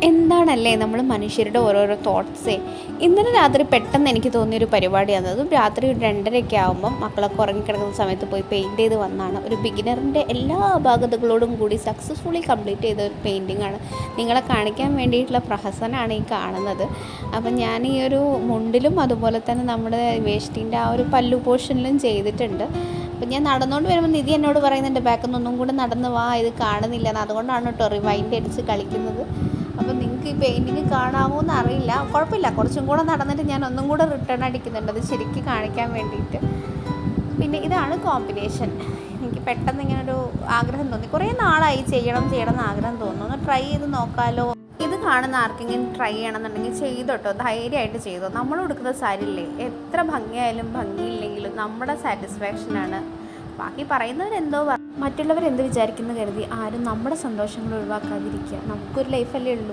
എന്താണല്ലേ നമ്മൾ മനുഷ്യരുടെ ഓരോരോ തോട്ട്സേ. ഇന്നലെ രാത്രി പെട്ടെന്ന് എനിക്ക് തോന്നിയൊരു പരിപാടിയാണ്. അതും രാത്രി ഒരു 2:30 ആകുമ്പം മക്കളൊക്കെ ഉറങ്ങിക്കിടക്കുന്ന സമയത്ത് പോയി പെയിൻറ്റ് ചെയ്ത് വന്നതാണ്. ഒരു ബിഗിനറിൻ്റെ എല്ലാ അപാകതകളോടും കൂടി സക്സസ്ഫുള്ളി കംപ്ലീറ്റ് ചെയ്ത ഒരു പെയിൻറ്റിങ്ങാണ്. നിങ്ങളെ കാണിക്കാൻ വേണ്ടിയിട്ടുള്ള പ്രഹസനമാണ് ഈ കാണുന്നത്. അപ്പം ഞാൻ ഈ ഒരു മുണ്ടിലും അതുപോലെ തന്നെ നമ്മുടെ വേഷ്ടിൻ്റെ ആ ഒരു പല്ലു പോർഷനിലും ചെയ്തിട്ടുണ്ട്. അപ്പം ഞാൻ നടന്നുകൊണ്ട് വരുമ്പോൾ നിധി എന്നോട് പറയുന്നുണ്ട് ബാക്കിൽ നിന്ന് ഒന്നും കൂടെ നടന്ന് വാ, ഇത് കാണുന്നില്ല. അതുകൊണ്ടാണ് കേട്ടോ റിവൈൻഡ് അടിച്ച് കളിക്കുന്നത്. അപ്പോൾ നിങ്ങൾക്ക് ഈ പെയിൻറ്റിങ് കാണാമോ എന്ന് അറിയില്ല, കുഴപ്പമില്ല. കുറച്ചും കൂടെ നടന്നിട്ട് ഞാൻ ഒന്നും കൂടെ റിട്ടേൺ അടിക്കുന്നുണ്ട്, അത് ശരിക്കും കാണിക്കാൻ വേണ്ടിയിട്ട്. പിന്നെ ഇതാണ് കോമ്പിനേഷൻ. എനിക്ക് പെട്ടെന്ന് ഇങ്ങനൊരു ആഗ്രഹം തോന്നി, കുറേ നാളായി ചെയ്യണം എന്ന് ആഗ്രഹം തോന്നുന്നു. ഒന്ന് ട്രൈ ചെയ്ത് നോക്കാമല്ലോ. ഇത് കാണുന്ന ആർക്കെങ്കിലും ട്രൈ ചെയ്യണമെന്നുണ്ടെങ്കിൽ ചെയ്തോട്ടോ, ധൈര്യമായിട്ട് ചെയ്തോ. നമ്മൾ കൊടുക്കുന്ന സാരിയില്ലേ, എത്ര ഭംഗിയായാലും ഭംഗിയില്ലെങ്കിലും നമ്മുടെ സാറ്റിസ്ഫാക്ഷനാണ്. ബാക്കി പറയുന്നവരെന്തോ മറ്റുള്ളവരെന്ത് വിചാരിക്കുന്നു കരുതി ആരും നമ്മുടെ സന്തോഷങ്ങൾ ഒഴിവാക്കാതിരിക്കുക. നമുക്കൊരു ലൈഫല്ലേ ഉള്ളൂ.